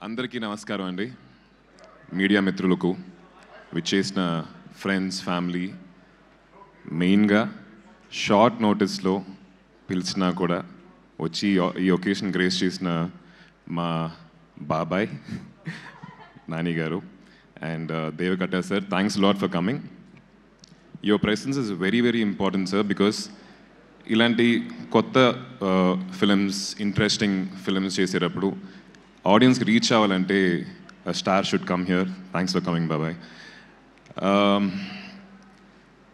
అందరికీ నమస్కారం అండి. మీడియా మిత్రులకు, విచ్చేసిన ఫ్రెండ్స్, ఫ్యామిలీ, మెయిన్గా షార్ట్ నోటీస్లో పిలిచినా కూడా వచ్చి ఈ ఒకేషన్ గ్రేస్ చేసిన మా బాబాయ్ నాని గారు and Deva Katta sir, thanks lot for coming. Your presence is very very important sir, because ఇలాంటి కొత్త ఫిలిమ్స్, ఇంట్రెస్టింగ్ ఫిలిమ్స్ చేసేటప్పుడు ఆడియన్స్కి రీచ్ అవ్వాలంటే star should come here. Thanks for coming బాబాయ్.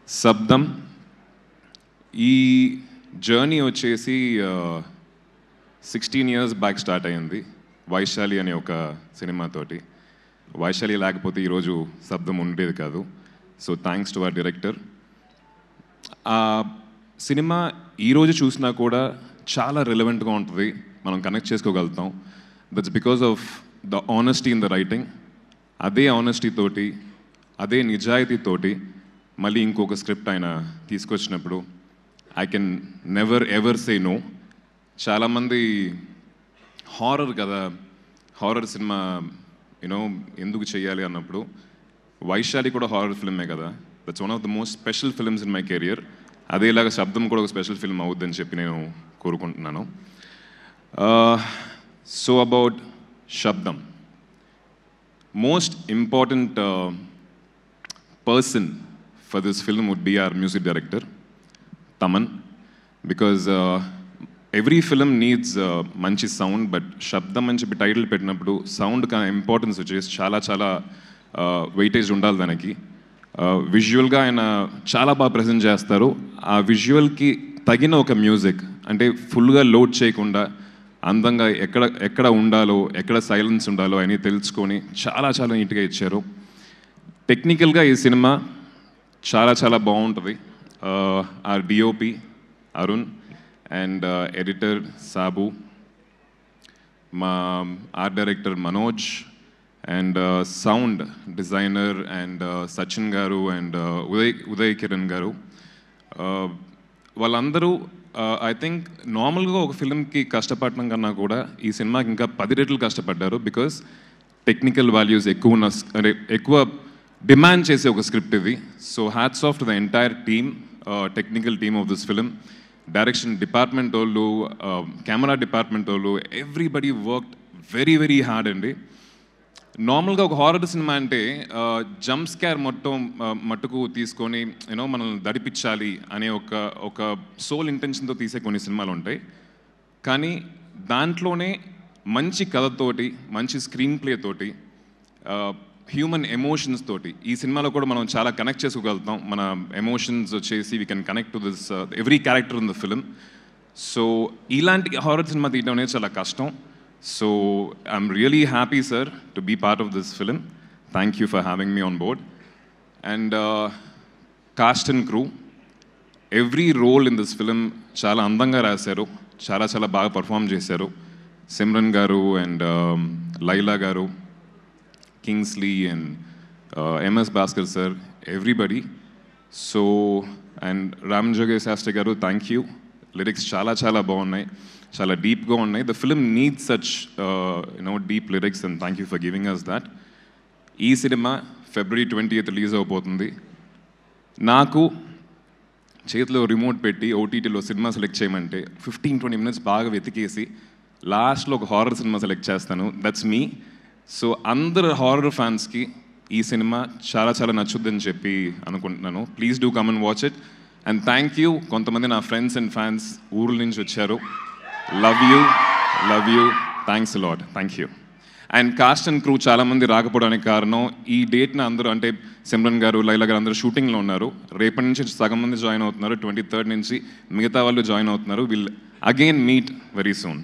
శబ్దం ఈ జర్నీ వచ్చేసి 16 years బ్యాక్ స్టార్ట్ అయ్యింది వైశాలి అనే ఒక సినిమాతోటి. వైశాలి లేకపోతే ఈరోజు శబ్దం ఉండేది కాదు. So thanks to our director. ఆ సినిమా ఈరోజు చూసినా కూడా చాలా రిలవెంట్గా ఉంటుంది, మనం కనెక్ట్ చేసుకోగలుగుతాం. That's because of the honesty in the writing. అదే ఆనెస్టీ తోటి, అదే నిజాయితీతోటి మళ్ళీ ఇంకొక స్క్రిప్ట్ ఆయన తీసుకొచ్చినప్పుడు I can never ever say no. చాలామంది హారర్ కదా, హారర్ సినిమా యూనో ఎందుకు చేయాలి అన్నప్పుడు, వైశాలి కూడా హారర్ ఫిల్మే కదా. That's one of the most special films in my career. అదేలాగా శబ్దం కూడా ఒక స్పెషల్ ఫిల్మ్ అవుద్దని చెప్పి నేను కోరుకుంటున్నాను. సో అబౌట్ శబ్దం, most important person for this film would be our music director, Taman, because every film needs manchi sound, but Shabdam అని చెప్పి టైటిల్ పెట్టినప్పుడు సౌండ్ కా ఇంపార్టెన్స్ వచ్చేసి చాలా చాలా వెయిటేజ్ ఉండాలి దానికి. విజువల్గా ఆయన చాలా బాగా ప్రజెంట్ చేస్తారు. ఆ విజువల్కి తగిన ఒక మ్యూజిక్, అంటే ఫుల్గా లోడ్ చేయకుండా అందంగా ఎక్కడ ఉండాలో, ఎక్కడ సైలెన్స్ ఉండాలో అని తెలుసుకొని చాలా చాలా నీట్గా ఇచ్చారు. టెక్నికల్గా ఈ సినిమా చాలా చాలా బాగుంటుంది. ఆ DOP Arun and editor Sabu, మా art director Manoj and sound designer and Sachin గారు అండ్ ఉదయ్ కిరణ్ గారు, వాళ్ళందరూ ఐ థింక్ నార్మల్గా ఒక ఫిల్మ్కి కష్టపడడం కన్నా కూడా ఈ సినిమాకి ఇంకా 10 రెట్లు కష్టపడ్డారు. బికాస్ టెక్నికల్ వాల్యూస్ ఎక్కువ డిమాండ్ చేసే ఒక స్క్రిప్ట్ ఇది. So hats off to the entire team, technical team of this film. Direction department వాళ్ళు, కెమెరా డిపార్ట్మెంట్ వాళ్ళు, everybody worked very very hard అండి. నార్మల్గా ఒక హారర్ సినిమా అంటే జంప్ స్కేర్ మట్టుకు తీసుకొని యూనో మనల్ని దడిపించాలి అనే ఒక సోల్ ఇంటెన్షన్తో తీసే కొన్ని సినిమాలు ఉంటాయి. కానీ దాంట్లోనే మంచి కథతోటి, మంచి స్క్రీన్ ప్లే తోటి, హ్యూమన్ ఎమోషన్స్ తోటి ఈ సినిమాలో కూడా మనం చాలా కనెక్ట్ చేసుకోగలుగుతాం. మన ఎమోషన్స్ వచ్చేసి we can connect to this every character in the film. So ఇలాంటి హారర్ సినిమా తీయడం అనేది చాలా కష్టం. So I'm really happy sir to be part of this film. Thank you for having me on board. And cast and crew, every role in this film చాలా అందంగా రాశారు, చాలా చాలా బాగా పర్ఫామ్ చేశారు. సిమ్రన్ గారు అండ్ లైలా గారు, Kingsley and MS Bhaskar sir, everybody. So and Ram Jogesh Sastry garu, thank you. Lyrics chala chala baagunnai, chala deep ga unnai. The film needs such deep lyrics, and thank you for giving us that. Ee cinema February 20th release avbotundi. Naaku చేతిలో remote పెట్టి ఓటీటీలో cinema select చేయమంటే 15-20 minutes బాగా వెతికేసి లాస్ట్లో ఒక horror cinema select చేస్తాను. That's me. So అందరు horror ఫ్యాన్స్కి ఈ సినిమా చాలా చాలా నచ్చుద్దని చెప్పి అనుకుంటున్నాను. Please do come and watch it. And thank you, కొంతమంది నా ఫ్రెండ్స్ అండ్ ఫ్యాన్స్ ఊర్ల నుంచి వచ్చారు. Love you, thanks lot, thank you. And cast and crew చాలామంది రాకపోవడానికి కారణం, ఈ డేట్న అందరూ అంటే సిమ్రన్ గారు, లైలా గారు అందరూ షూటింగ్లో ఉన్నారు. రేపటి నుంచి సగం మంది జాయిన్ అవుతున్నారు, 23rd నుంచి మిగతా వాళ్ళు జాయిన్ అవుతున్నారు. Will again meet very soon.